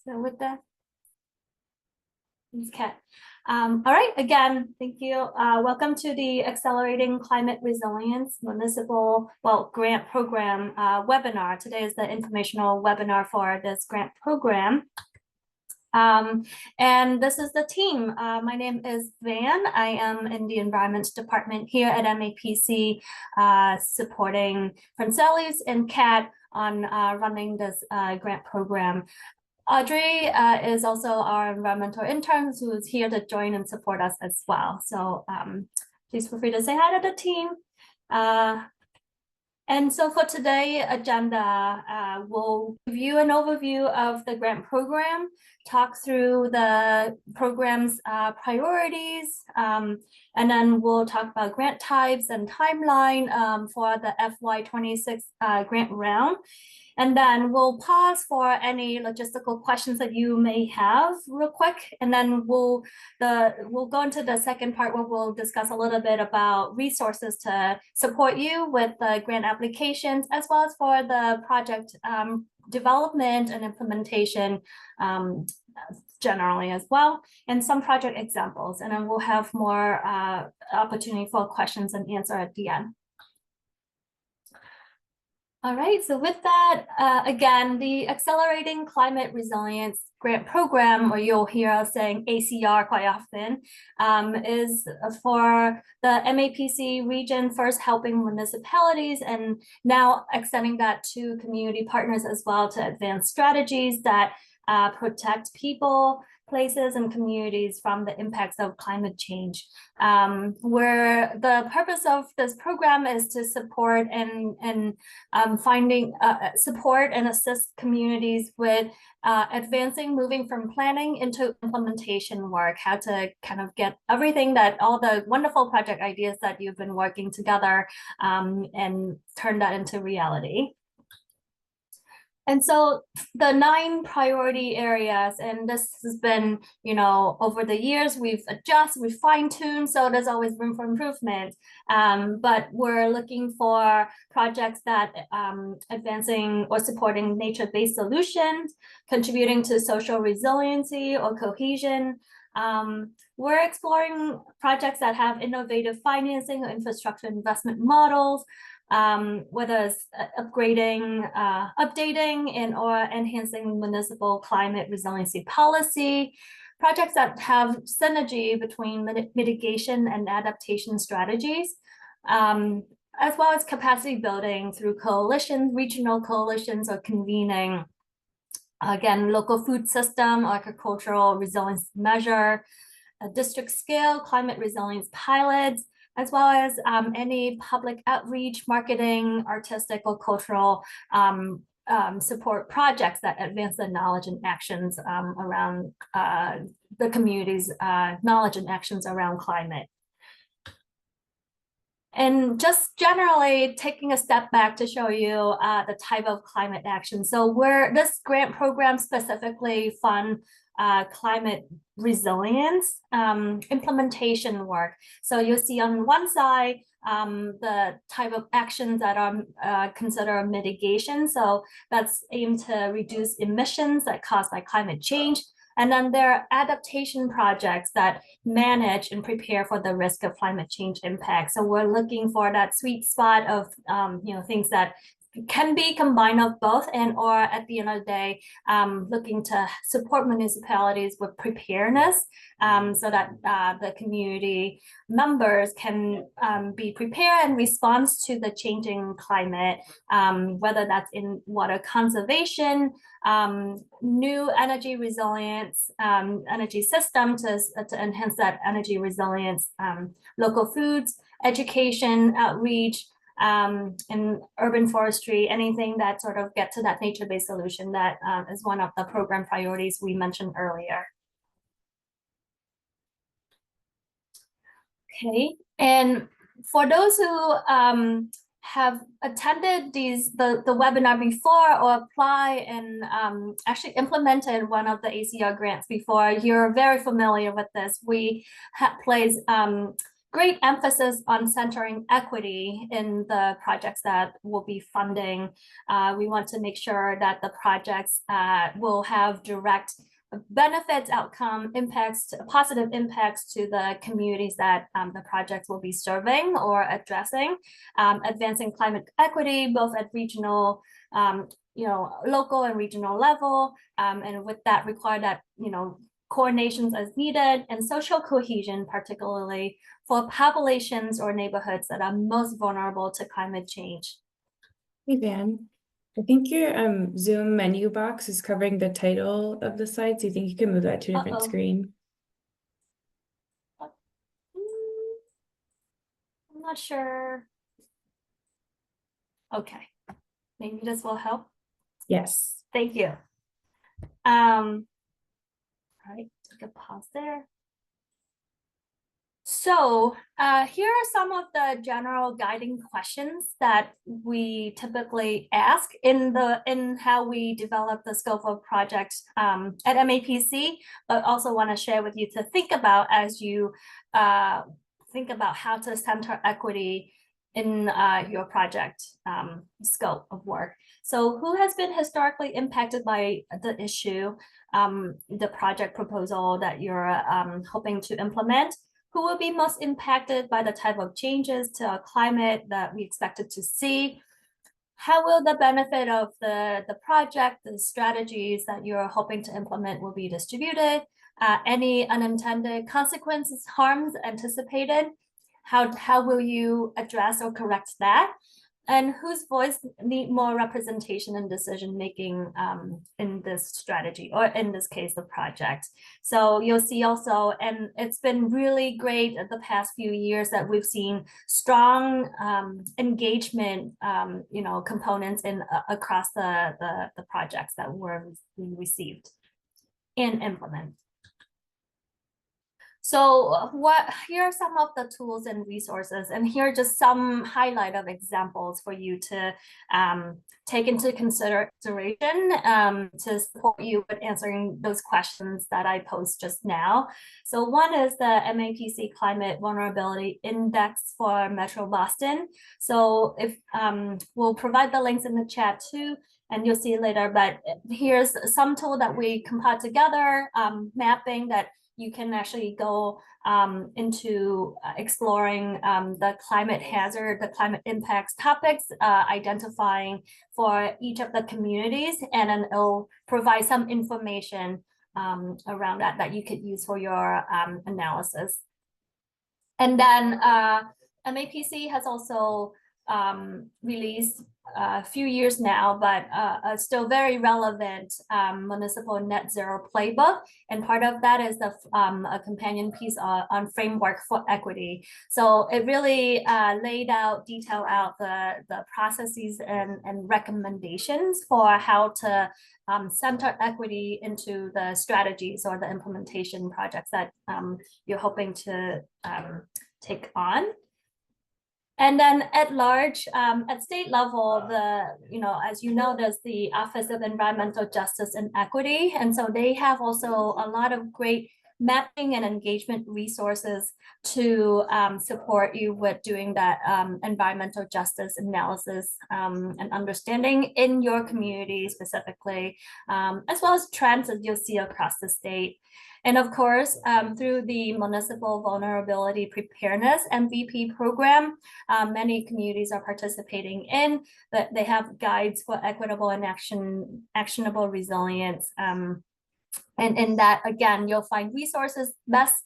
So with that, thanks, Kat. All right, again, thank you. Welcome to the Accelerating Climate Resilience Municipal Grant Program webinar. Today is the informational webinar for this grant program. And this is the team. My name is Van. I am in the Environment Department here at MAPC, supporting Francelis and Kat on running this grant program. Audrey is also our environmental intern who is here to join and support us as well. So please feel free to say hi to the team. And so for today's agenda, we'll give you an overview of the grant program, talk through the program's priorities, and then we'll talk about grant types and timeline for the FY26 grant round. And then we'll pause for any logistical questions that you may have real quick. And then we'll go into the second part where we'll discuss a little bit about resources to support you with the grant applications, as well as for the project development and implementation generally as well, and some project examples. And then we'll have more opportunity for questions and answer at the end. All right, so with that, again, the Accelerating Climate Resilience Grant Program, or you'll hear us saying ACR quite often, is for the MAPC region, first helping municipalities and now extending that to community partners as well to advance strategies that protect people, places, and communities from the impacts of climate change. Where the purpose of this program is to support and support and assist communities with moving from planning into implementation work, how to kind of get everything all the wonderful project ideas that you've been working together and turn that into reality. And so the 9 priority areas, and this has been, over the years, we've fine-tuned, so there's always room for improvement. But we're looking for projects that advancing or supporting nature-based solutions, contributing to social resiliency or cohesion. We're exploring projects that have innovative financing or infrastructure investment models, whether it's upgrading, updating, and or enhancing municipal climate resiliency policy, projects that have synergy between mitigation and adaptation strategies, as well as capacity building through coalitions, regional coalitions, or convening, again, local food system, agricultural resilience measure, district scale climate resilience pilots, as well as any public outreach, marketing, artistic or cultural support projects that advance the knowledge and actions around the community's knowledge and actions around climate. And just generally taking a step back to show you the type of climate action. So this grant program specifically fund climate resilience implementation work. So you'll see on one side the type of actions that are considered mitigation. So that's aimed to reduce emissions that are caused by climate change. And then there are adaptation projects that manage and prepare for the risk of climate change impact. So we're looking for that sweet spot of things that can be combined of both, and or at the end of the day, looking to support municipalities with preparedness so that the community members can be prepared in response to the changing climate, whether that's in water conservation, new energy resilience, energy system to enhance that energy resilience, local foods, education, outreach, in urban forestry, anything that sort of get to that nature-based solution that is one of the program priorities we mentioned earlier. Okay, and for those who have attended the webinar before or apply and actually implemented one of the ACR grants before, you're very familiar with this. We place great emphasis on centering equity in the projects that will be funding. We want to make sure that the projects will have direct benefits, outcome, impacts, positive impacts to the communities that the projects will be serving or addressing, advancing climate equity, both at regional, local and regional level, and with that require that, coordinations as needed, and social cohesion, particularly for populations or neighborhoods that are most vulnerable to climate change. Hey, Van. I think your Zoom menu box is covering the title of the slide, so you think you can move that to a different screen? I'm not sure. Okay, maybe this will help. Yes. Thank you. All right, take a pause there. So here are some of the general guiding questions that we typically ask in how we develop the scope of projects at MAPC, but also want to share with you to think about as you think about how to center equity in your project scope of work. So who has been historically impacted by the issue, the project proposal that you're hoping to implement? Who will be most impacted by the type of changes to our climate that we expected to see? How will the benefit of the project, the strategies that you're hoping to implement will be distributed? Any unintended consequences, harms anticipated? How will you address or correct that? And whose voice need more representation in decision making in this strategy, or in this case, the project? So you'll see also, and it's been really great the past few years that we've seen strong engagement, components in across the projects that we received and implement. So here are some of the tools and resources, and here are just some highlight of examples for you to take into consideration to support you with answering those questions that I posed just now. So one is the MAPC Climate Vulnerability Index for Metro Boston. So if we'll provide the links in the chat too, and you'll see it later, but here's some tool that we compiled together, mapping that you can actually go into exploring the climate hazard, the climate impacts topics, identifying for each of the communities, and then it'll provide some information around that you could use for your analysis. And then MAPC has also released a few years now, but still very relevant municipal net zero playbook. And part of that is a companion piece on framework for equity. So it really detail out the processes and recommendations for how to center equity into the strategies or the implementation projects that you're hoping to take on. And then at large, at state level, as you know, there's the Office of Environmental Justice and Equity. And so they have also a lot of great mapping and engagement resources to support you with doing that environmental justice analysis and understanding in your community specifically, as well as trends that you'll see across the state. And of course, through the Municipal Vulnerability Preparedness MVP program, many communities are participating in, but they have guides for equitable and actionable resilience. And in that, again, you'll find resources, best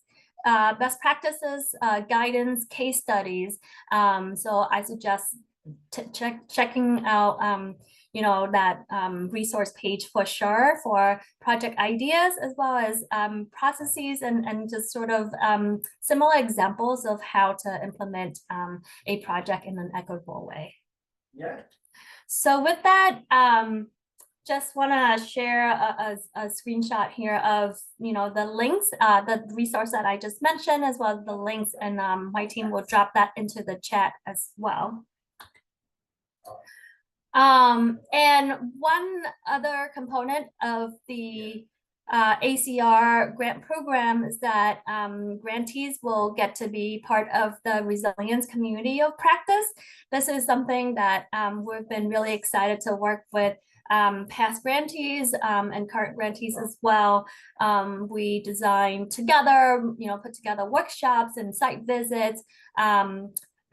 practices, guidance, case studies. So I suggest checking out that resource page for sure for project ideas, as well as processes and just sort of similar examples of how to implement a project in an equitable way. Yeah. So with that, just want to share a screenshot here of the links, the resource that I just mentioned, as well as the links, and my team will drop that into the chat as well. And one other component of the ACR Grant Program is that grantees will get to be part of the resilience community of practice. This is something that we've been really excited to work with past grantees and current grantees as well. We designed together, put together workshops and site visits,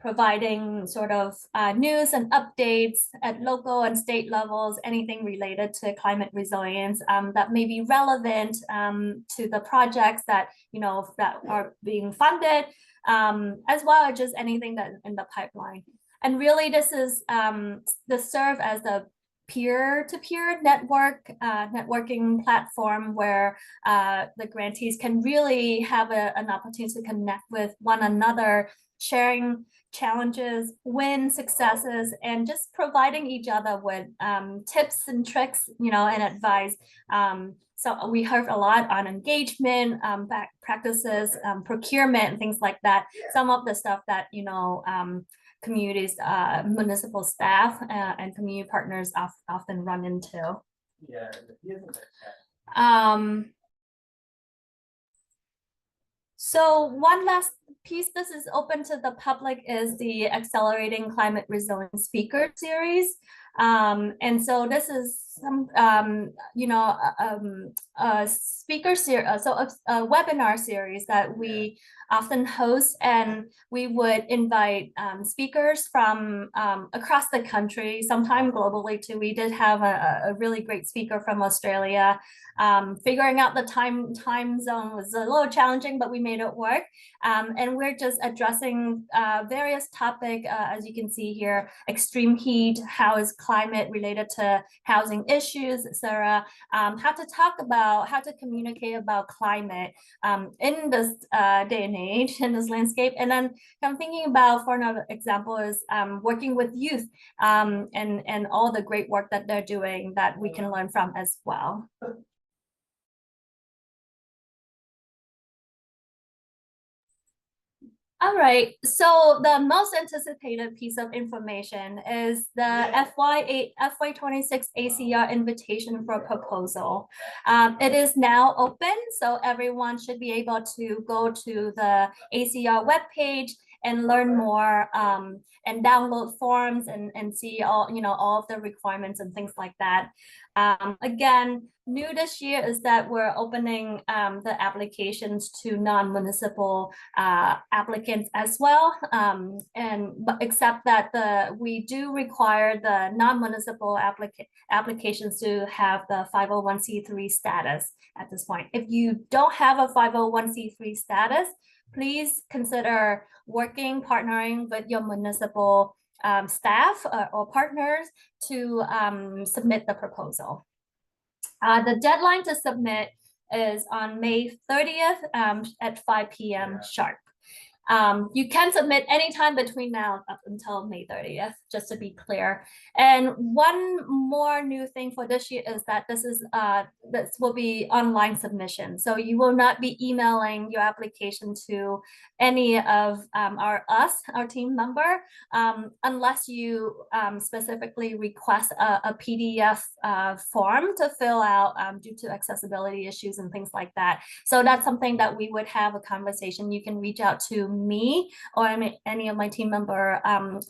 providing sort of news and updates at local and state levels, anything related to climate resilience that may be relevant to the projects that that are being funded, as well as just anything that in the pipeline. And really, this serve as a peer-to-peer networking platform where the grantees can really have an opportunity to connect with one another, sharing challenges, wins, successes, and just providing each other with tips and tricks, and advice. So we heard a lot on engagement, practices, procurement, and things like that. Some of the stuff that, communities, municipal staff, and community partners often run into. So one last piece, this is open to the public, is the Accelerating Climate Resilience Speaker Series. And so this is some, a speaker series, so a webinar series that we often host, and we would invite speakers from across the country, sometime globally too. We did have a really great speaker from Australia. Figuring out the time zone was a little challenging, but we made it work. And we're just addressing various topics, as you can see here: extreme heat, how is climate related to housing issues, etc. How to communicate about climate in this day and age, in this landscape. And then I'm thinking about, for another example, is working with youth and all the great work that they're doing that we can learn from as well. All right, so the most anticipated piece of information is the FY26 ACR invitation for proposal. It is now open, so everyone should be able to go to the ACR webpage and learn more and download forms and see all of the requirements and things like that. Again, new this year is that we're opening the applications to non-municipal applicants as well, but except that we do require the non-municipal applications to have the 501c3 status at this point. If you don't have a 501c3 status, please consider partnering with your municipal staff or partners to submit the proposal. The deadline to submit is on May 30th at 5 p.m. sharp. You can submit anytime between now up until May 30th, just to be clear. And one more new thing for this year is that this will be online submission. So you will not be emailing your application to any of our team member, unless you specifically request a PDF form to fill out due to accessibility issues and things like that. So that's something that we would have a conversation. You can reach out to me or any of my team member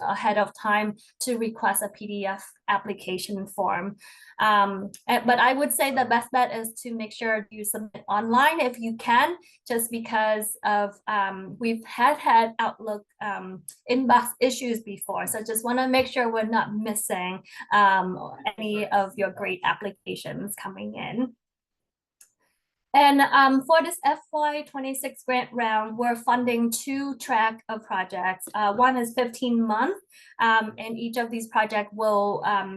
ahead of time to request a PDF application form. But I would say the best bet is to make sure you submit online if you can, just because of we've had Outlook inbox issues before. So just want to make sure we're not missing any of your great applications coming in. And for this FY26 grant round, we're funding 2 tracks of projects. One is 15 months, and each of these projects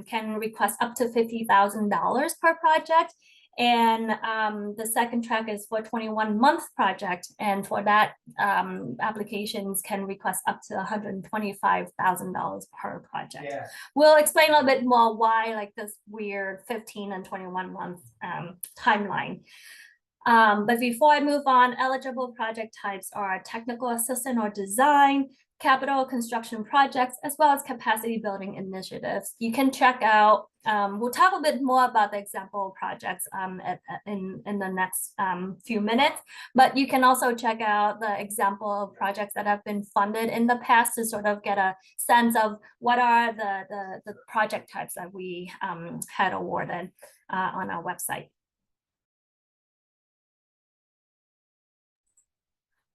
can request up to $50,000 per project. And the second track is for 21-month project, and for that, applications can request up to $125,000 per project. Yeah. We'll explain a little bit more why like this weird 15 and 21-month timeline. But before I move on, eligible project types are technical assistant or design, capital construction projects, as well as capacity building initiatives. You can check out, we'll talk a bit more about the example projects in the next few minutes, but you can also check out the example of projects that have been funded in the past to sort of get a sense of what are the project types that we had awarded on our website.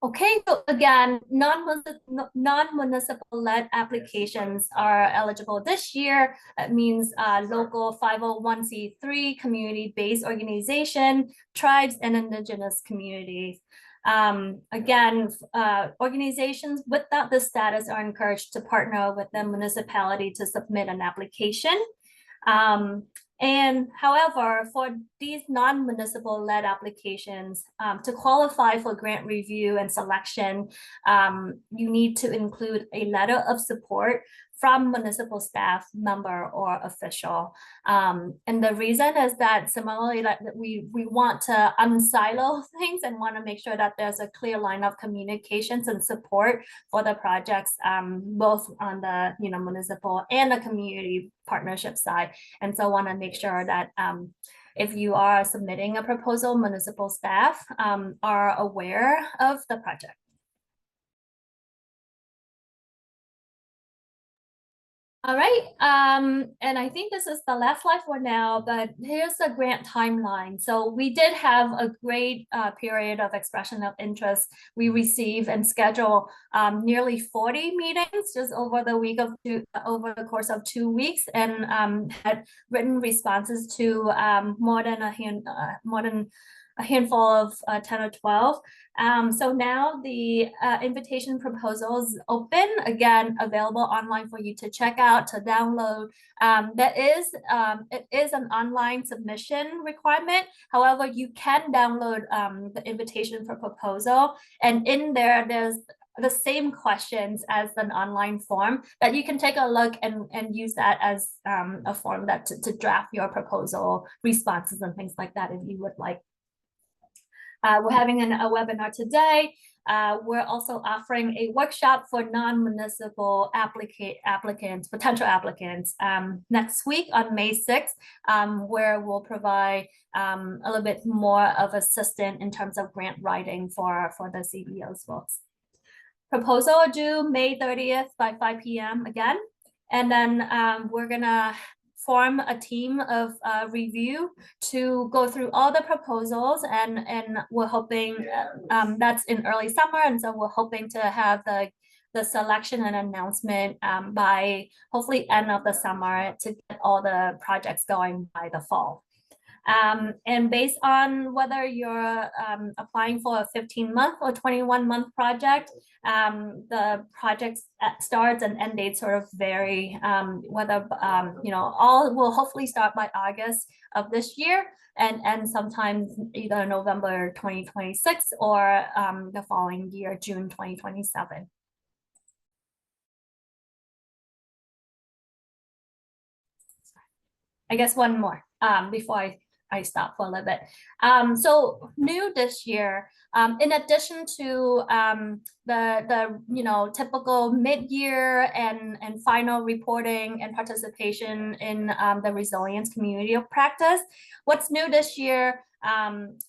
Okay, so again, non-municipal led applications are eligible this year. That means local 501c3 community-based organization, tribes, and indigenous communities. Again, organizations without the status are encouraged to partner with the municipality to submit an application. And however, for these non-municipal led applications, to qualify for grant review and selection, you need to include a letter of support from municipal staff member or official. And the reason is that similarly, that we want to unsilo things and want to make sure that there's a clear line of communications and support for the projects, both on the municipal and the community partnership side. And so want to make sure that if you are submitting a proposal, municipal staff are aware of the project. All right, and I think this is the last slide for now, but here's the grant timeline. So we did have a great period of expression of interest. We received and scheduled nearly 40 meetings just over the course of 2 weeks, and had written responses to more than a handful of 10 or 12. So now the invitation proposal is open, again, available online for you to check out, to download. It is an online submission requirement. However, you can download the invitation for proposal, and in there, there's the same questions as an online form that you can take a look and use that as a form that to draft your proposal responses and things like that if you would like. We're having a webinar today. We're also offering a workshop for non-municipal potential applicants next week on May 6th, where we'll provide a little bit more of assistance in terms of grant writing for the CBOs folks. Proposal due May 30th by 5 p.m. again. And then we're gonna form a team of review to go through all the proposals, and we're hoping that's in early summer, and so we're hoping to have the selection and announcement by hopefully end of the summer to get all the projects going by the fall. And based on whether you're applying for a 15-month or 21-month project, the project starts and end dates sort of vary. Whether all will hopefully start by August of this year, and sometimes either November 2026 or the following year, June 2027. I guess one more before I stop for a little bit. So new this year, in addition to the typical mid-year and final reporting and participation in the resilience community of practice, what's new this year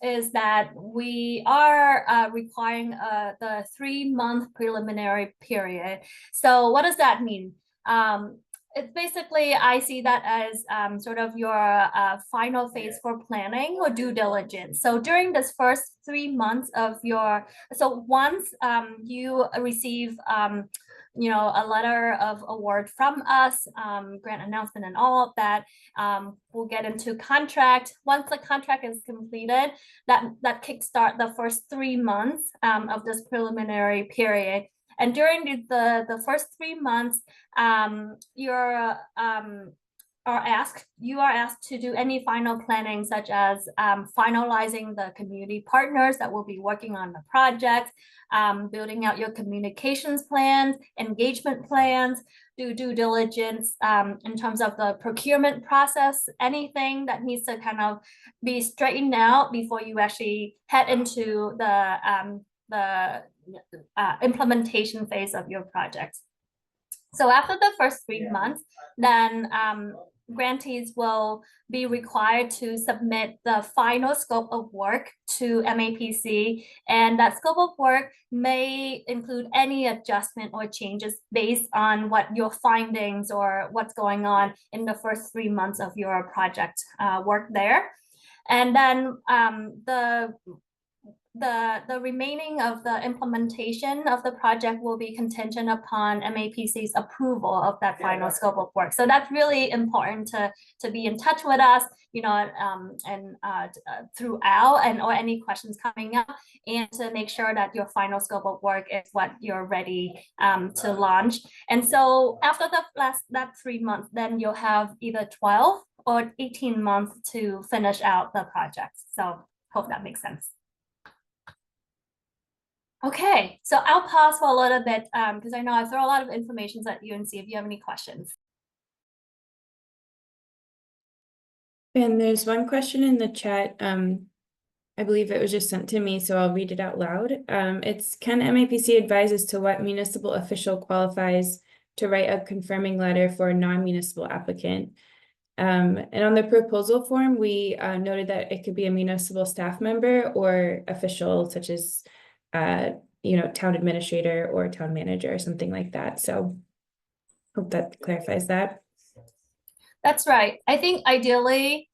is that we are requiring the 3-month preliminary period. So what does that mean? It's basically, I see that as sort of your final phase for planning or due diligence. So during this first 3 months of once you receive a letter of award from us, grant announcement and all of that, we'll get into contract. Once the contract is completed, that kickstart the first 3 months of this preliminary period. And during the first 3 months, you are asked to do any final planning, such as finalizing the community partners that will be working on the project, building out your communications plans, engagement plans, do due diligence in terms of the procurement process, anything that needs to kind of be straightened out before you actually head into the implementation phase of your project. So after the first 3 months, then grantees will be required to submit the final scope of work to MAPC, and that scope of work may include any adjustment or changes based on what your findings or what's going on in the first 3 months of your project work there. And then the remaining of the implementation of the project will be contingent upon MAPC's approval of that final scope of work. So that's really important to be in touch with us, throughout, and or any questions coming up, and to make sure that your final scope of work is what you're ready to launch. And so after that 3 months, then you'll have either 12 or 18 months to finish out the project. So hope that makes sense. Okay, so I'll pause for a little bit because I know I throw a lot of information at you and see if you have any questions. And there's one question in the chat. I believe it was just sent to me, so I'll read it out loud. It's, can MAPC advise as to what municipal official qualifies to write a confirming letter for a non-municipal applicant? And on the proposal form, we noted that it could be a municipal staff member or official, such as town administrator or town manager or something like that. So hope that clarifies that. That's right. I think ideally,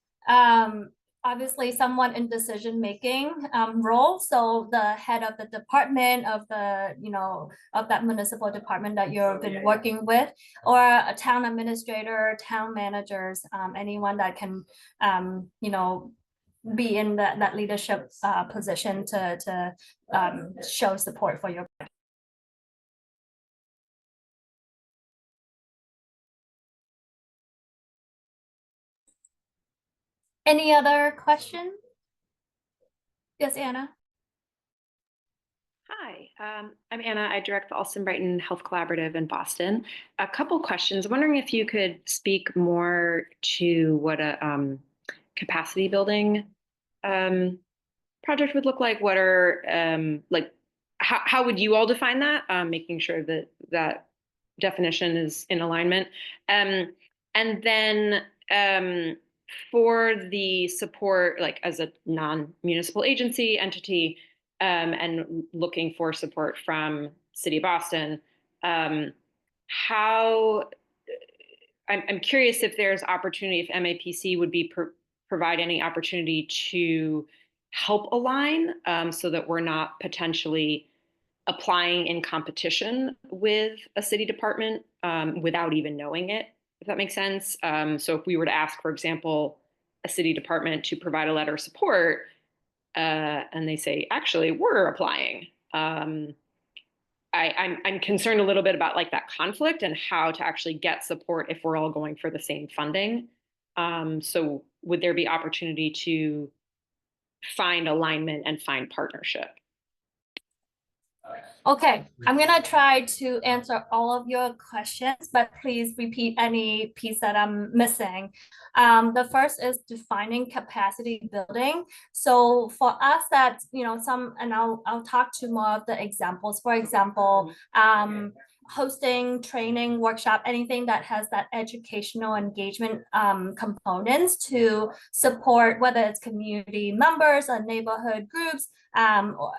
obviously someone in decision-making role. So the head of the department of of that municipal department that you've been working with, or a town administrator, town managers, anyone that can, be in that leadership position to show support for your. Any other questions? Yes, Anna. Hi, I'm Anna. I direct the Alston Brighton Health Collaborative in Boston. A couple questions. I'm wondering if you could speak more to what a capacity building project would look like. What are how would you all define that? Making sure that that definition is in alignment. And then for the support, like as a non-municipal agency entity, and looking for support from City of Boston, I'm curious if there's opportunity, if MAPC would be provide any opportunity to help align, so that we're not potentially applying in competition with a city department without even knowing it, if that makes sense. So if we were to ask, for example, a city department to provide a letter of support, and they say, actually, we're applying. I'm concerned a little bit about like that conflict and how to actually get support if we're all going for the same funding. So would there be opportunity to find alignment and find partnership? Okay, I'm gonna try to answer all of your questions, but please repeat any piece that I'm missing. The first is defining capacity building. So for us, that's and I'll talk to more of the examples. For example, hosting, training, workshop, anything that has that educational engagement components to support, whether it's community members or neighborhood groups, or,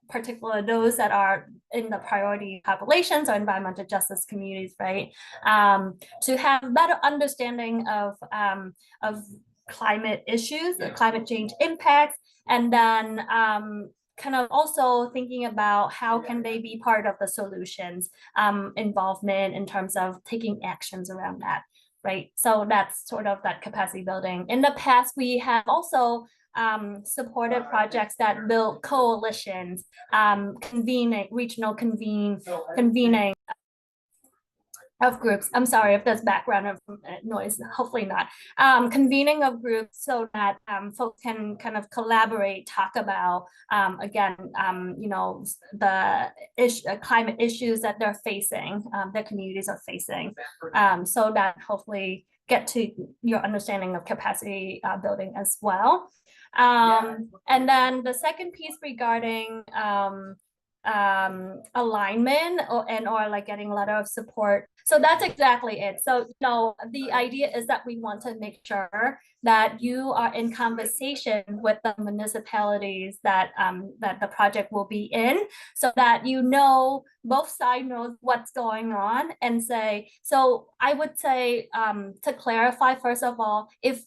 particular those that are in the priority populations or environmental justice communities, right? To have better understanding of climate issues, the climate change impacts, and then kind of also thinking about how can they be part of the solutions, involvement in terms of taking actions around that, right? So that's sort of that capacity building. In the past, we have also supported projects that build coalitions, regional convening of groups. I'm sorry if there's background noise, hopefully not. Convening of groups so that folks can kind of collaborate, talk about, again, the climate issues that they're facing, their communities are facing, so that hopefully get to your understanding of capacity building as well. And then the second piece regarding alignment or like getting a letter of support. So that's exactly it. So the idea is that we want to make sure that you are in conversation with the municipalities that that the project will be in, so that both sides knows what's going on and say. So I would say to clarify, first of all, if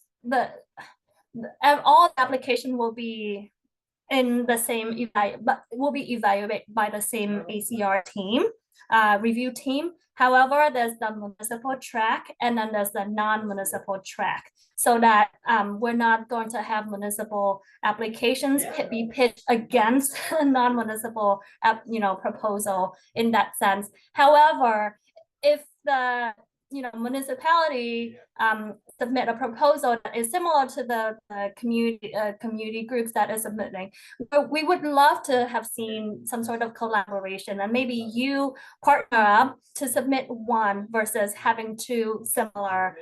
all application will be in the same but will be evaluated by the same ACR team, review team. However, there's the municipal track and then there's the non-municipal track, so that we're not going to have municipal applications be pitched against a non-municipal proposal in that sense. However, if the municipality submit a proposal that is similar to the community groups that is submitting, we would love to have seen some sort of collaboration, and maybe you partner up to submit one versus having two similar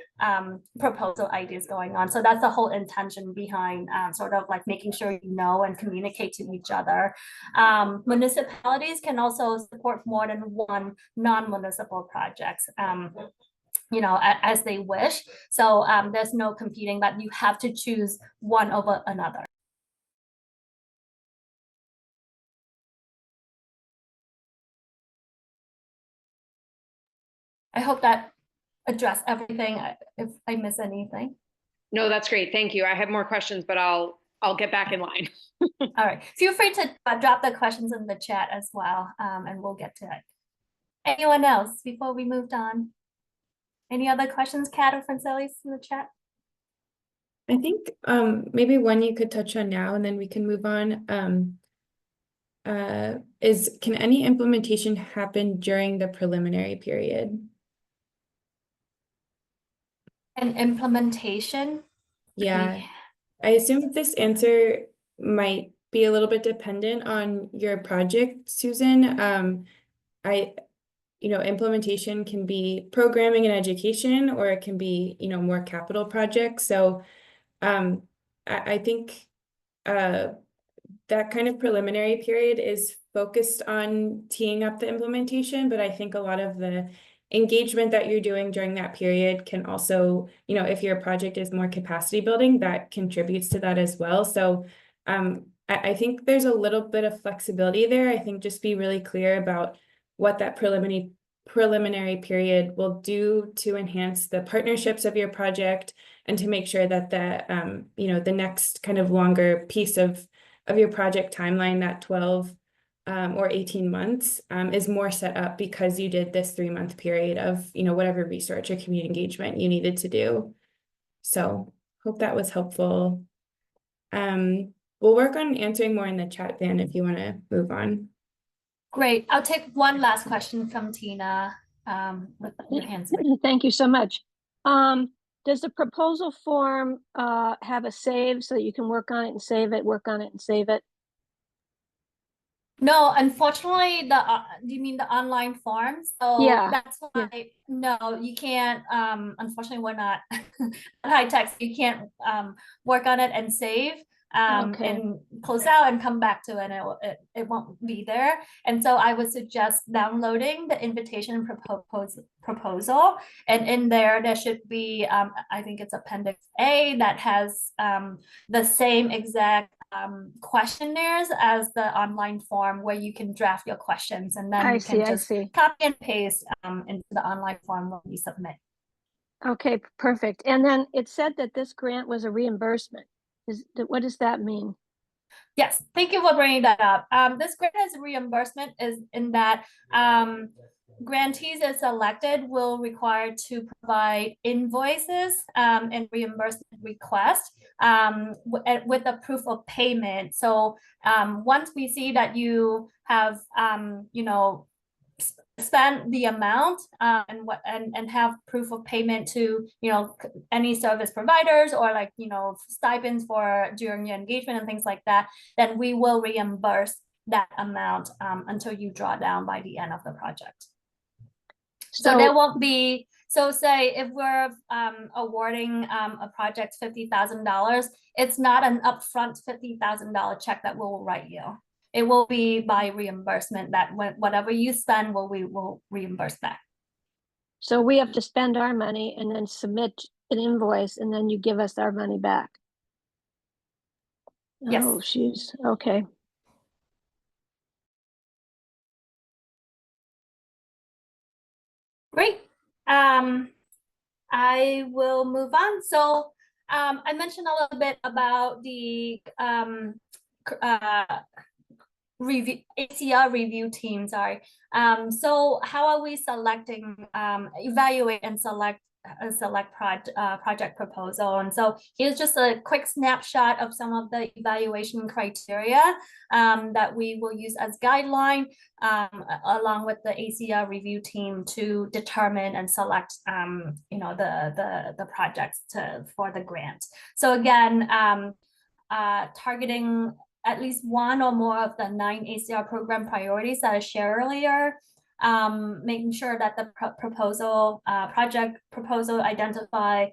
proposal ideas going on. So that's the whole intention behind sort of like making sure and communicate to each other. Municipalities can also support more than one non-municipal projects, as they wish. So there's no competing, but you have to choose one over another. I hope that addressed everything. If I miss anything. No, that's great. Thank you. I have more questions, but I'll get back in line. All right. Feel free to drop the questions in the chat as well, and we'll get to it. Anyone else before we moved on? Any other questions, Kat or Francelis, in the chat? I think maybe one you could touch on now and then we can move on. Can any implementation happen during the preliminary period? An implementation? Yeah, I assume this answer might be a little bit dependent on your project, Susan. Implementation can be programming and education, or it can be, more capital projects. So I think that kind of preliminary period is focused on teeing up the implementation, but I think a lot of the engagement that you're doing during that period can also, if your project is more capacity building, that contributes to that as well. So I think there's a little bit of flexibility there. I think just be really clear about what that preliminary period will do to enhance the partnerships of your project and to make sure that the next kind of longer piece of your project timeline, that 12 or 18 months, is more set up because you did this 3-month period of, whatever research or community engagement you needed to do. So hope that was helpful. We'll work on answering more in the chat, Van, if you want to move on. Great. I'll take one last question from Tina. With your hands. Thank you so much. Does the proposal form have a save so that you can work on it and save it, work on it and save it? No, unfortunately, do you mean the online form? So Yeah. That's why no, you can't. Unfortunately, we're not high tech. So you can't work on it and save. And close out and come back to it, and it won't be there. And so I would suggest downloading the invitation proposal, and in there should be I think it's Appendix A that has the same exact questionnaires as the online form, where you can draft your questions, and then you can just copy and paste into the online form when you submit. Okay, perfect. And then it said that this grant was a reimbursement. What does that mean? Yes, thank you for bringing that up. This grant as a reimbursement is in that grantees as selected will require to provide invoices and reimbursement request with a proof of payment. So once we see that you have spend the amount and have proof of payment to any service providers, or like stipends for during your engagement and things like that, then we will reimburse that amount until you draw down by the end of the project. So there won't be So say if we're awarding a project $50,000, it's not an upfront $50,000 check that we'll write you. It will be by reimbursement that whatever you spend, we will reimburse back. So we have to spend our money and then submit an invoice, and then you give us our money back. Yes. Oh, she's okay. Great. I will move on. So I mentioned a little bit about the review ACR review team. Sorry. So how are we selecting, evaluate and select project proposal? And so here's just a quick snapshot of some of the evaluation criteria that we will use as guideline, along with the ACR review team to determine and select the projects for the grant. So again, targeting at least one or more of the 9 ACR program priorities that I shared earlier, making sure that the project proposal identify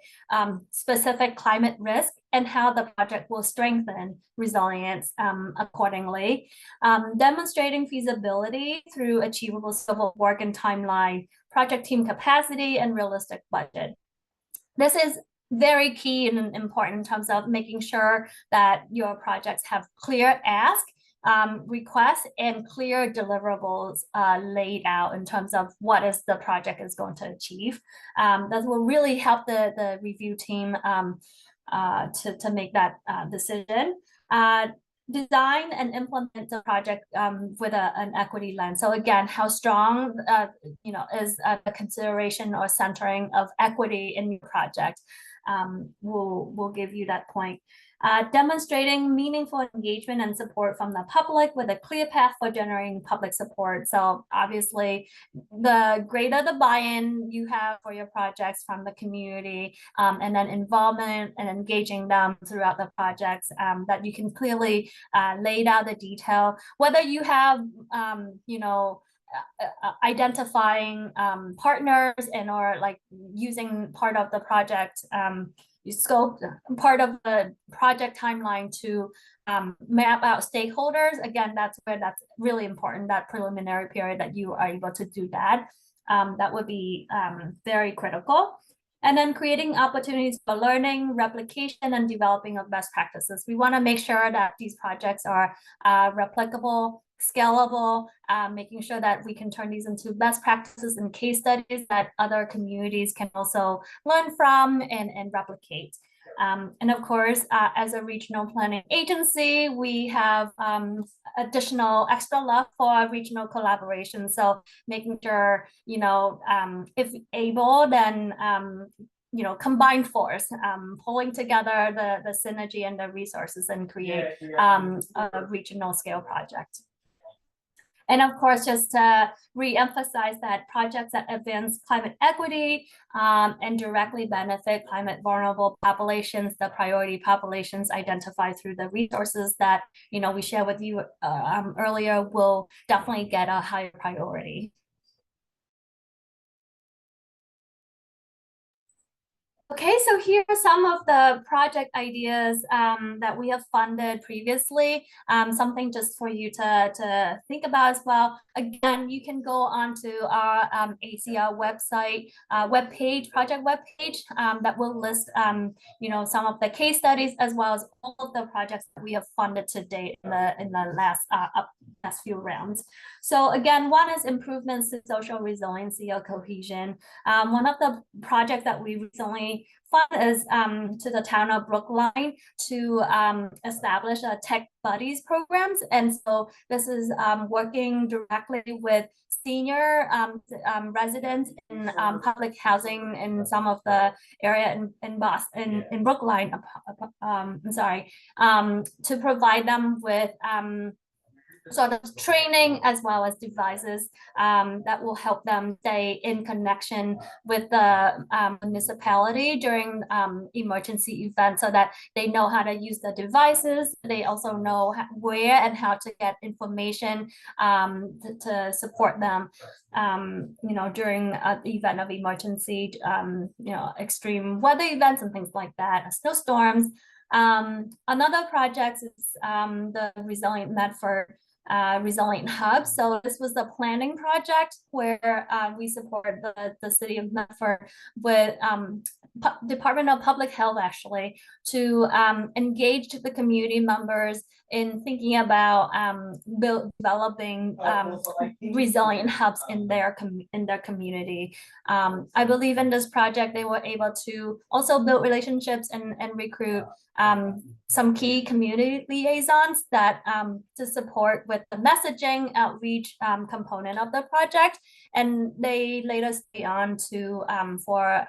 specific climate risk and how the project will strengthen resilience accordingly, demonstrating feasibility through achievable scope of work and timeline, project team capacity, and realistic budget. This is very key and important in terms of making sure that your projects have clear ask, requests, and clear deliverables laid out in terms of what is the project is going to achieve. That will really help the review team to make that decision. Design and implement the project with an equity lens. So again, how strong is the consideration or centering of equity in your project will give you that point. Demonstrating meaningful engagement and support from the public with a clear path for generating public support. So obviously, the greater the buy-in you have for your projects from the community, and then involvement and engaging them throughout the projects, that you can clearly lay out the detail. Whether you have, identifying partners and or like using part of the project scope, part of the project timeline to map out stakeholders. Again, that's where that's really important, that preliminary period that you are able to do that. That would be very critical. And then creating opportunities for learning, replication, and developing of best practices. We want to make sure that these projects are replicable, scalable, making sure that we can turn these into best practices and case studies that other communities can also learn from and replicate. And of course, as a regional planning agency, we have additional extra love for regional collaboration. So making sure, if able, then combined force, pulling together the synergy and the resources and create a regional scale project. And of course, just to re-emphasize that projects that advance climate equity and directly benefit climate vulnerable populations, the priority populations identified through the resources that we shared with you earlier, will definitely get a higher priority. Okay, so here are some of the project ideas that we have funded previously, something just for you to think about as well. Again, you can go onto our ACR website, project webpage that will list some of the case studies as well as all of the projects that we have funded to date in the last few rounds. So again, one is improvements to social resiliency or cohesion. One of the projects that we recently funded is to the town of Brookline to establish a Tech Buddies programs. And so this is working directly with senior residents in public housing in some of the area in Boston, in Brookline, I'm sorry, to provide them with sort of training as well as devices that will help them stay in connection with the municipality during emergency events, so that they know how to use the devices. They also know where and how to get information to support them, during the event of emergency, extreme weather events and things like that, snowstorms. Another project is the Resilient Medford Resilient Hub. So this was the planning project where we support the city of Medford with Department of Public Health actually to engage the community members in thinking about developing resilient hubs in their community. I believe in this project they were able to also build relationships and recruit some key community liaisons that to support with the messaging outreach component of the project, and they later stay on to for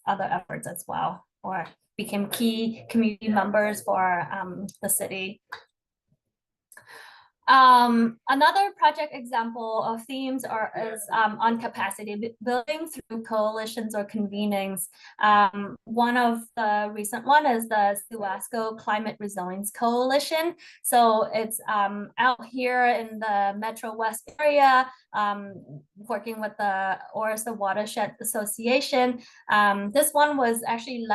other efforts as well, or became key community members for the city. Another project example of themes is on capacity building through coalitions or convenings. One of the recent one is the Suasco Climate Resilience Coalition. So it's out here in the Metro West area, working with the Orisa Watershed Association. This one was actually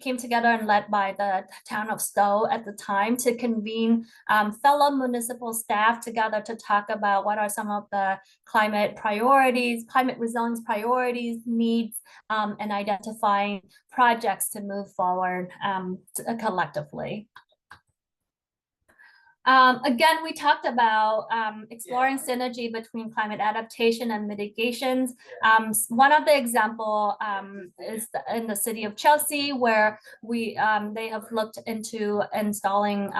came together and led by the town of Stowe at the time to convene fellow municipal staff together to talk about what are some of the climate priorities, climate resilience priorities, needs, and identifying projects to move forward collectively. Again, we talked about exploring synergy between climate adaptation and mitigations. One of the example is in the city of Chelsea, where they have looked into installing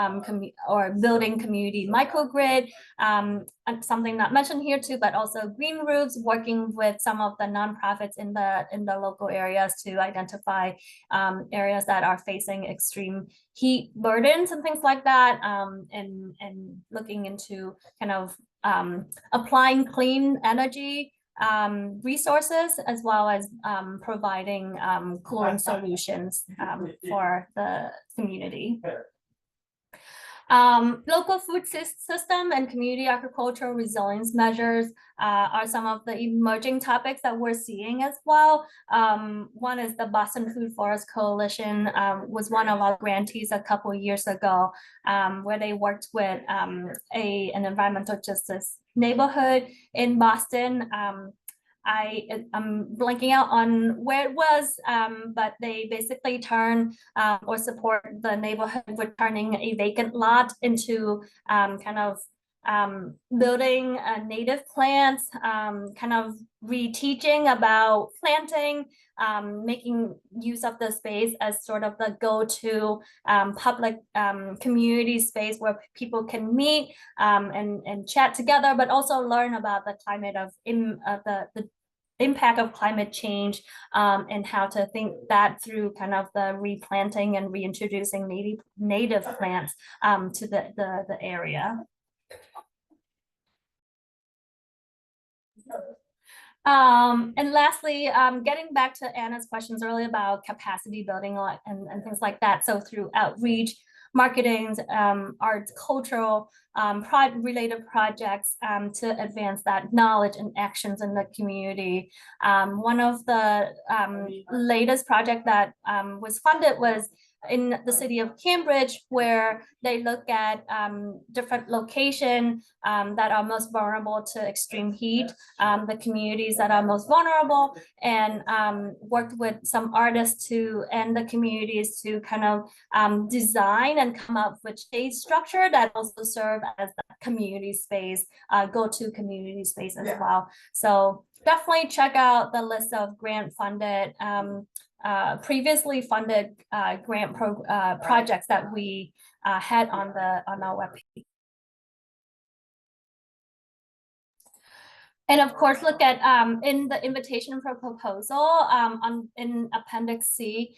or building community microgrid, something not mentioned here too, but also green roofs, working with some of the nonprofits in the local areas to identify areas that are facing extreme heat burdens and things like that, and looking into kind of applying clean energy resources, as well as providing cooling solutions for the community. Local food system and community agricultural resilience measures are some of the emerging topics that we're seeing as well. One is the Boston Food Forest Coalition was one of our grantees a couple of years ago, where they worked with an environmental justice neighborhood in Boston. I'm blanking out on where it was, but they basically turn or support the neighborhood with turning a vacant lot into kind of building native plants, kind of reteaching about planting, making use of the space as sort of the go-to public community space where people can meet and chat together, but also learn about the climate of the impact of climate change, and how to think that through kind of the replanting and reintroducing native plants to the area. And lastly, getting back to Anna's questions earlier about capacity building and things like that. So through outreach, marketing, arts, cultural, related projects to advance that knowledge and actions in the community. One of the latest project that was funded was in the city of Cambridge, where they look at different locations that are most vulnerable to extreme heat, the communities that are most vulnerable, and worked with some artists and the communities to kind of design and come up with shade structure that also serve as the community space, go-to community space as well. So definitely check out the list of grant funded, previously funded grant projects that we had on our webpage. And of course, look at in the invitation for proposal in Appendix C,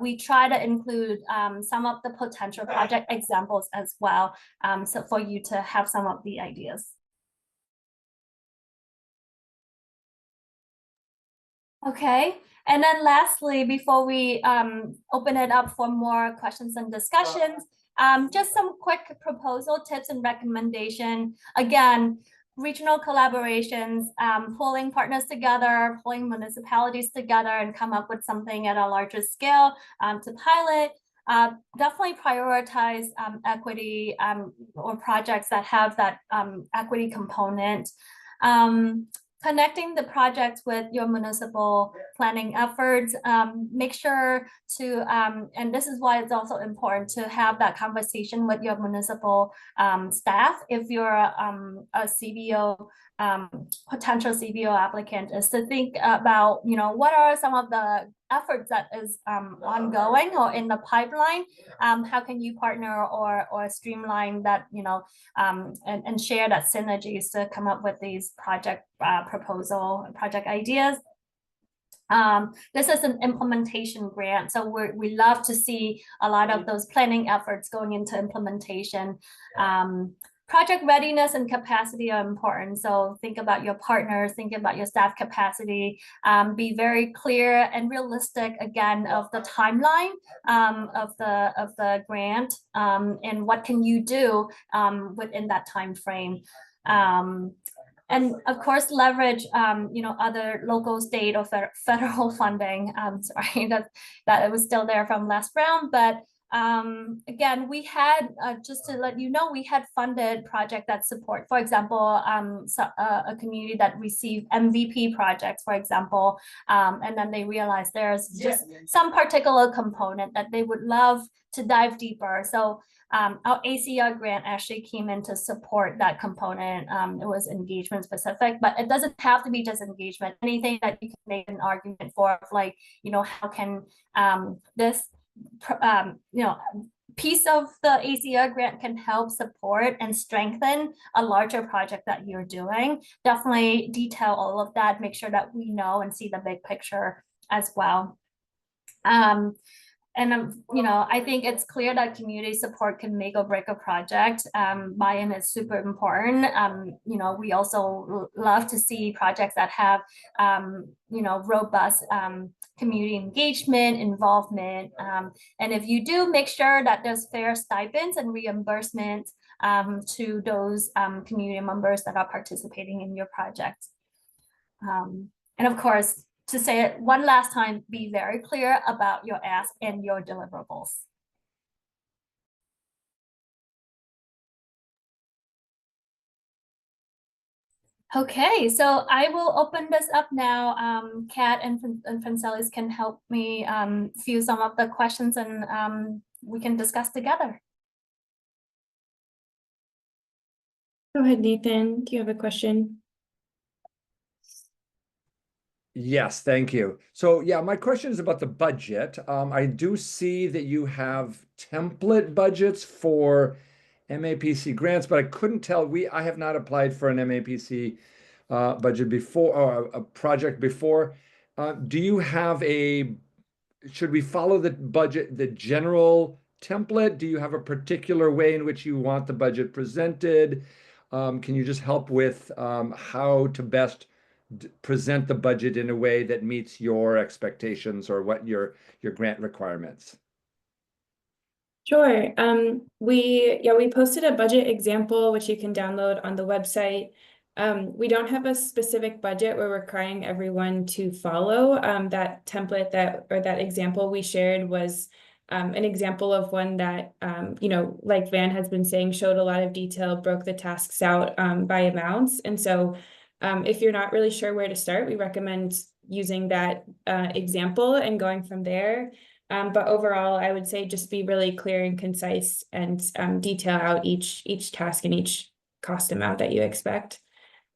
we try to include some of the potential project examples as well, so for you to have some of the ideas. Okay, and then lastly, before we open it up for more questions and discussions, just some quick proposal tips and recommendation. Again, regional collaborations, pulling partners together, pulling municipalities together and come up with something at a larger scale to pilot. Definitely prioritize equity or projects that have that equity component. Connecting the projects with your municipal planning efforts, make sure to, and this is why it's also important to have that conversation with your municipal staff. If you're a CBO, potential CBO applicant, is to think about, what are some of the efforts that is ongoing or in the pipeline. How can you partner or streamline that, and share that synergies to come up with these project project ideas. This is an implementation grant, so we love to see a lot of those planning efforts going into implementation. Project readiness and capacity are important. So think about your partners, think about your staff capacity, be very clear and realistic again of the timeline of the grant, and what can you do within that time frame. And of course, leverage, other local, state, or federal funding. Sorry that it was still there from last round, but again, we had, just to let you know, we had funded project that support, for example, a community that received MVP projects, for example, and then they realized there's just some particular component that they would love to dive deeper. So our ACR grant actually came in to support that component. It was engagement specific, but it doesn't have to be just engagement. Anything that you can make an argument for, like, how can this piece of the ACR grant can help support and strengthen a larger project that you're doing. Definitely detail all of that, make sure that we know and see the big picture as well. And I think it's clear that community support can make or break a project. Buy-in is super important. We also love to see projects that have, robust community engagement, involvement. And if you do, make sure that there's fair stipends and reimbursement to those community members that are participating in your project. And of course, to say it one last time, be very clear about your ask and your deliverables. Okay, so I will open this up now. Kat and Francelis can help me view some of the questions, and we can discuss together. Go ahead, Nathan. Do you have a question? Yes, thank you. So yeah, my question is about the budget. I do see that you have template budgets for MAPC grants, but I couldn't tell. I have not applied for an MAPC budget before, or a project before. Do you have should we follow the budget, the general template? Do you have a particular way in which you want the budget presented? Can you just help with how to best present the budget in a way that meets your expectations or what your grant requirements? Sure. We posted a budget example, which you can download on the website. We don't have a specific budget we're requiring everyone to follow. That template or that example we shared was an example of one that, like Van has been saying, showed a lot of detail, broke the tasks out by amounts. And so if you're not really sure where to start, we recommend using that example and going from there. But overall, I would say just be really clear and concise and detail out each task and each cost amount that you expect.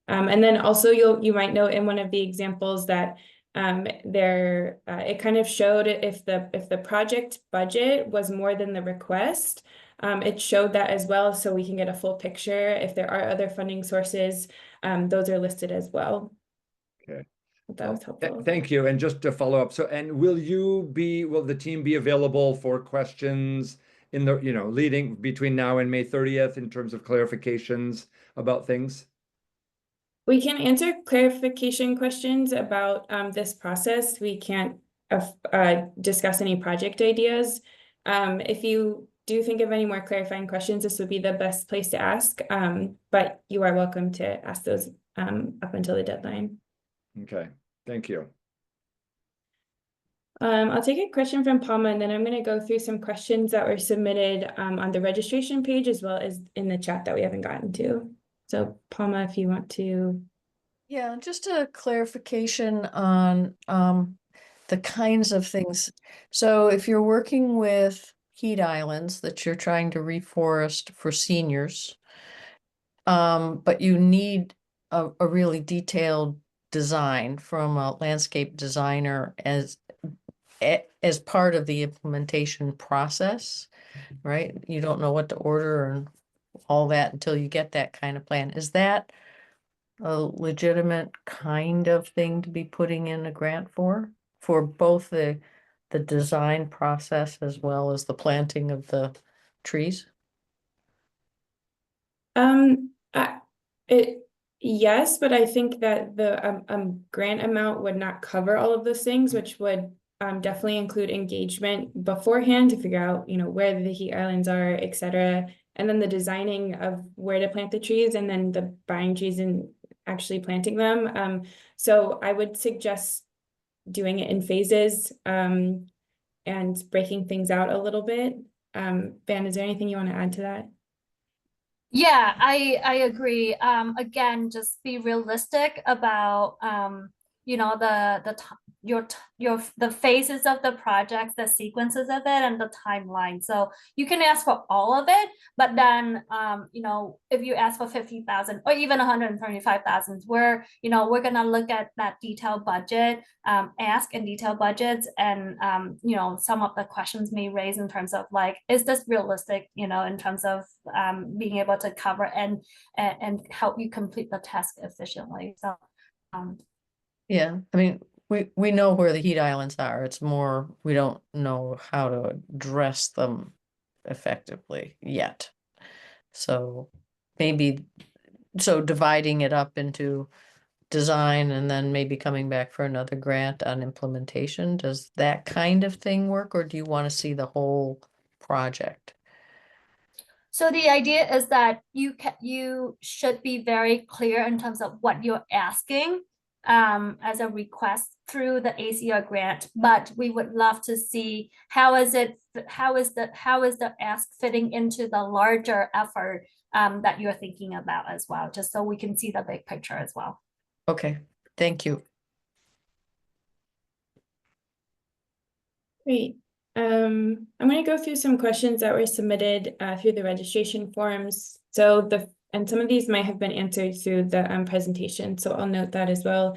And then also you might note in one of the examples that it kind of showed if the project budget was more than the request, it showed that as well, so we can get a full picture. If there are other funding sources, those are listed as well. Okay. If that was helpful. Thank you. And just to follow up, so, and will the team be available for questions in the, leading between now and May 30th in terms of clarifications about things? We can answer clarification questions about this process. We can't discuss any project ideas. If you do think of any more clarifying questions, this would be the best place to ask. But you are welcome to ask those up until the deadline. Okay, thank you. I'll take a question from Palma, and then I'm going to go through some questions that were submitted on the registration page as well as in the chat that we haven't gotten to. So Palma, if you want to. Yeah, just a clarification on the kinds of things. So if you're working with heat islands that you're trying to reforest for seniors, but you need a really detailed design from a landscape designer as part of the implementation process, right? You don't know what to order and all that until you get that kind of plan. Is that a legitimate kind of thing to be putting in a grant for both the design process as well as the planting of the trees? Yes, but I think that the grant amount would not cover all of those things, which would definitely include engagement beforehand to figure out, where the heat islands are, et cetera, and then the designing of where to plant the trees, and then the buying trees and actually planting them. So I would suggest doing it in phases and breaking things out a little bit. Van, is there anything you want to add to that? Yeah, I agree. Again, just be realistic about the phases of the projects, the sequences of it, and the timeline. So you can ask for all of it, but then if you ask for 50,000 or even 125,000, we're gonna look at that detailed budget, ask in detailed budgets, and some of the questions may raise in terms of like, is this realistic? In terms of being able to cover and help you complete the task efficiently. So. Yeah, I mean, we know where the heat islands are. It's more, we don't know how to address them effectively yet. So dividing it up into design and then maybe coming back for another grant on implementation, does that kind of thing work, or do you want to see the whole project? So the idea is that you should be very clear in terms of what you're asking as a request through the ACR grant, but we would love to see how is the ask fitting into the larger effort that you're thinking about as well, just so we can see the big picture as well. Okay, thank you. Great. I'm going to go through some questions that were submitted through the registration forms. And some of these might have been answered through the presentation, so I'll note that as well.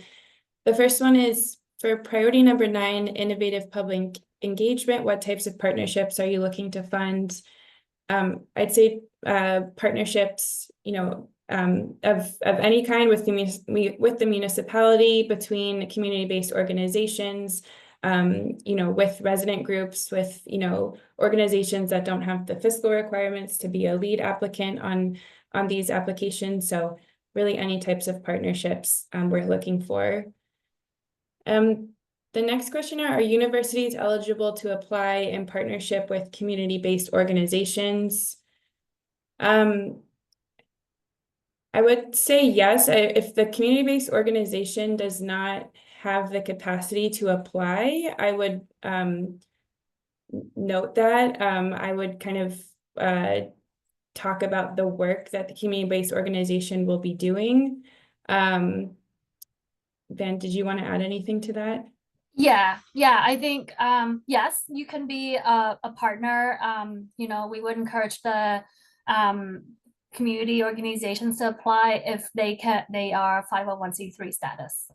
The first one is for priority number 9, innovative public engagement. What types of partnerships are you looking to fund? I'd say partnerships, of any kind with the municipality, between community-based organizations, with resident groups, with, organizations that don't have the fiscal requirements to be a lead applicant on these applications. So really any types of partnerships we're looking for. The next question are universities eligible to apply in partnership with community-based organizations? I would say yes. If the community-based organization does not have the capacity to apply, I would note that. I would kind of talk about the work that the community-based organization will be doing. Van, did you want to add anything to that? Yeah, I think yes, you can be a partner. We would encourage the community organizations to apply if they are 501c3 status.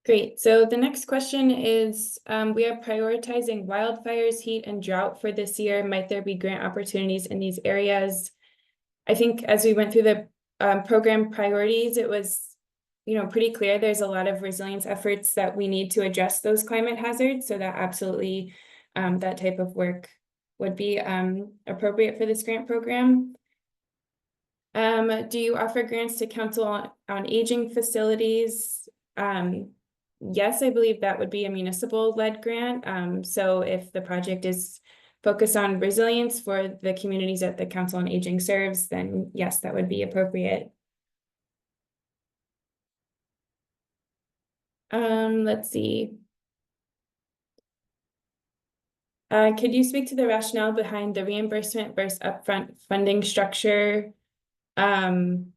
Great. So the next question is, we are prioritizing wildfires, heat, and drought for this year. Might there be grant opportunities in these areas? I think as we went through the program priorities, it was, pretty clear there's a lot of resilience efforts that we need to address those climate hazards. So that absolutely, that type of work would be appropriate for this grant program. Do you offer grants to Council on Aging facilities? Yes, I believe that would be a municipal-led grant. So if the project is focused on resilience for the communities that the Council on Aging serves, then yes, that would be appropriate. Let's see. Could you speak to the rationale behind the reimbursement versus upfront funding structure? Ben,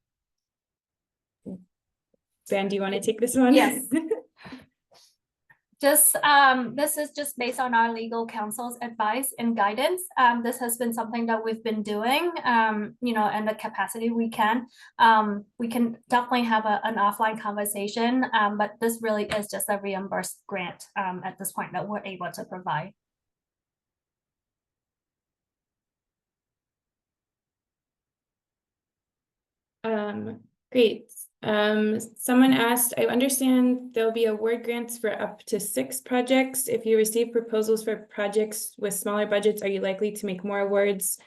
do you want to take this one? Yes. This is just based on our legal counsel's advice and guidance. This has been something that we've been doing, and the capacity we can definitely have an offline conversation, but this really is just a reimbursed grant at this point that we're able to provide. Great. Someone asked, I understand there'll be award grants for up to 6 projects. If you receive proposals for projects with smaller budgets, are you likely to make more awards?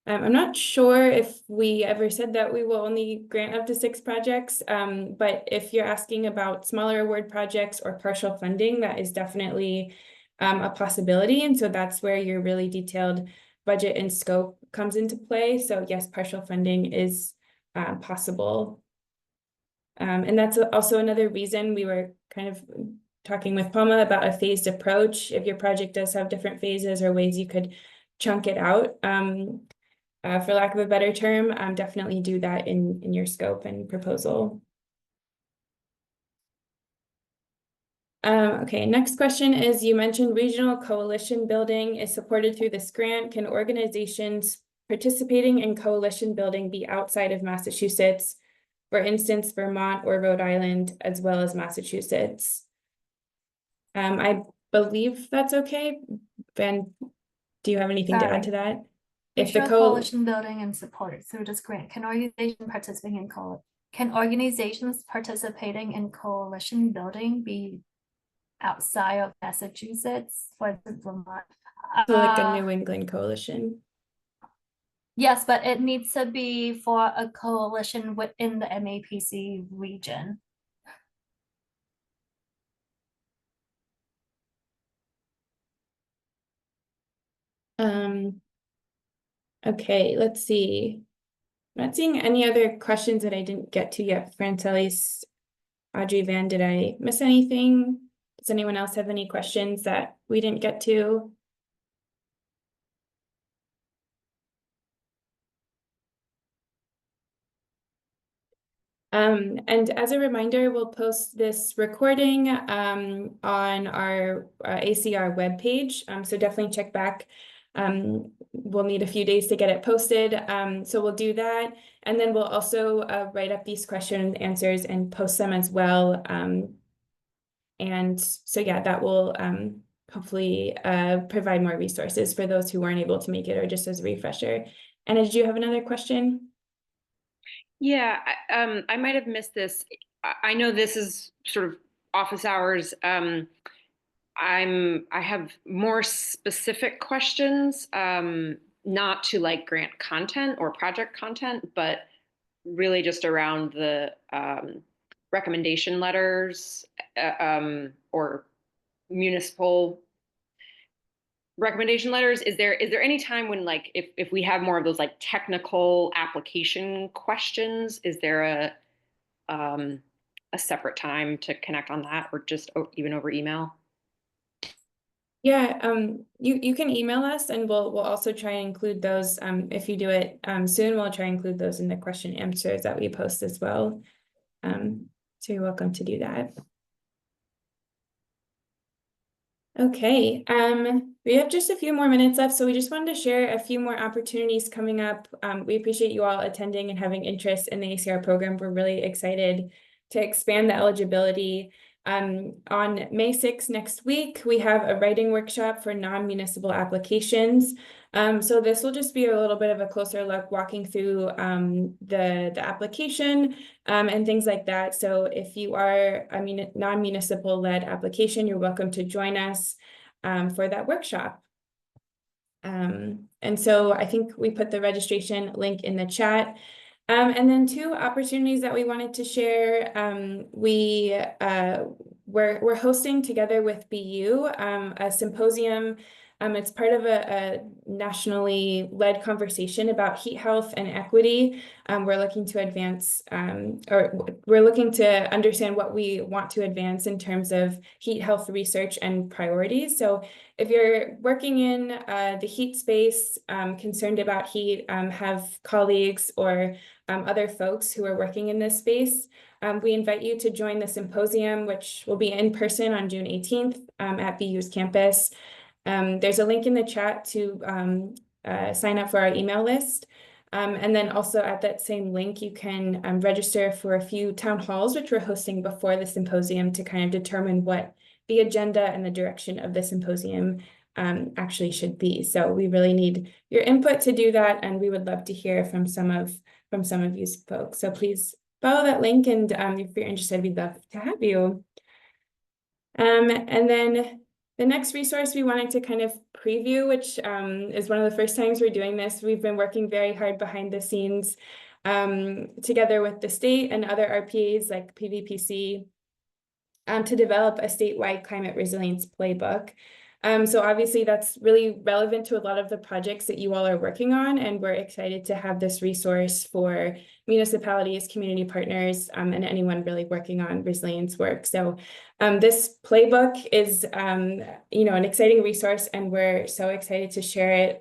I'm not sure if we ever said that we will only grant up to 6 projects, but if you're asking about smaller award projects or partial funding, that is definitely a possibility. And so that's where your really detailed budget and scope comes into play. So yes, partial funding is possible. And that's also another reason we were kind of talking with Palma about a phased approach. If your project does have different phases or ways you could chunk it out, for lack of a better term, definitely do that in your scope and proposal. Okay, next question is, you mentioned regional coalition building is supported through this grant. Can organizations participating in coalition building be outside of Massachusetts, for instance, Vermont or Rhode Island, as well as Massachusetts? I believe that's okay. Ben, do you have anything to add to that? If the coalition building and supported through this grant, can organizations participating in coalition building be outside of Massachusetts, for instance, Vermont? So like a New England coalition. Yes, but it needs to be for a coalition within the MAPC region. Okay, let's see. I'm not seeing any other questions that I didn't get to yet. Francelis, Audrey, Van, did I miss anything? Does anyone else have any questions that we didn't get to? And as a reminder, we'll post this recording on our ACR webpage. So definitely check back. We'll need a few days to get it posted. So we'll do that. And then we'll also write up these question and answers and post them as well. And so yeah, that will hopefully provide more resources for those who weren't able to make it, or just as a refresher. Anna, did you have another question? Yeah, I might have missed this. I know this is sort of office hours. I have more specific questions, not to like grant content or project content, but really just around the recommendation letters or municipal recommendation letters. Is there any time when, like, if we have more of those like technical application questions, is there a separate time to connect on that, or just even over email? Yeah, you can email us, and we'll also try and include those. If you do it soon, we'll try and include those in the question answers that we post as well. So you're welcome to do that. Okay, we have just a few more minutes left, so we just wanted to share a few more opportunities coming up. We appreciate you all attending and having interest in the ACR program. We're really excited to expand the eligibility On May 6th next week, we have a writing workshop for non-municipal applications. So this will just be a little bit of a closer look, walking through the application and things like that. So if you are a non-municipal led application, you're welcome to join us for that workshop. And so I think we put the registration link in the chat. And then 2 opportunities that we wanted to share. We're hosting together with BU a symposium. It's part of a nationally led conversation about heat health and equity. We're looking to advance, or we're looking to understand what we want to advance in terms of heat health research and priorities. So if you're working in the heat space, concerned about heat, have colleagues or other folks who are working in this space, we invite you to join the symposium, which will be in person on June 18th at BU's campus. There's a link in the chat to sign up for our email list. And then also at that same link, you can register for a few town halls, which we're hosting before the symposium to kind of determine what the agenda and the direction of the symposium actually should be. So we really need your input to do that, and we would love to hear from some of you folks. So please follow that link, and if you're interested, we'd love to have you. And then the next resource we wanted to kind of preview, which is one of the first times we're doing this. We've been working very hard behind the scenes together with the state and other RPAs like PVPC to develop a statewide climate resilience playbook. So obviously that's really relevant to a lot of the projects that you all are working on, and we're excited to have this resource for municipalities, community partners, and anyone really working on resilience work. So this playbook is, an exciting resource, and we're so excited to share it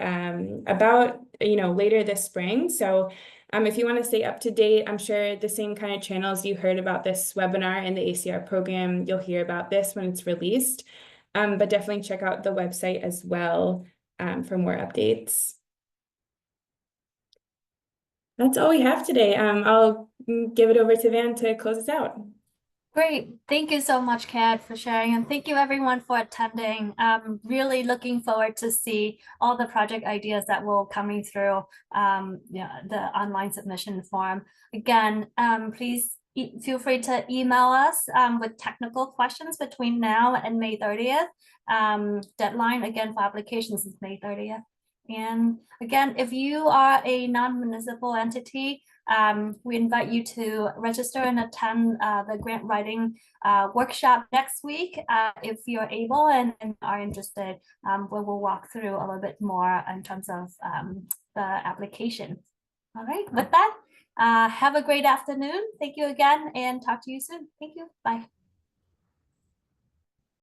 about, later this spring. So if you want to stay up to date, I'm sure the same kind of channels you heard about this webinar in the ACR program, you'll hear about this when it's released. But definitely check out the website as well for more updates. That's all we have today. I'll give it over to Van to close us out. Great. Thank you so much, Kat, for sharing. And thank you everyone for attending. Really looking forward to see all the project ideas that will coming through the online submission form. Again, please feel free to email us with technical questions between now and May 30th. Deadline again for applications is May 30th. And again, if you are a non-municipal entity, we invite you to register and attend the grant writing workshop next week if you're able and are interested. We will walk through a little bit more in terms of the application. All right, with that, have a great afternoon. Thank you again, and talk to you soon. Thank you. Bye.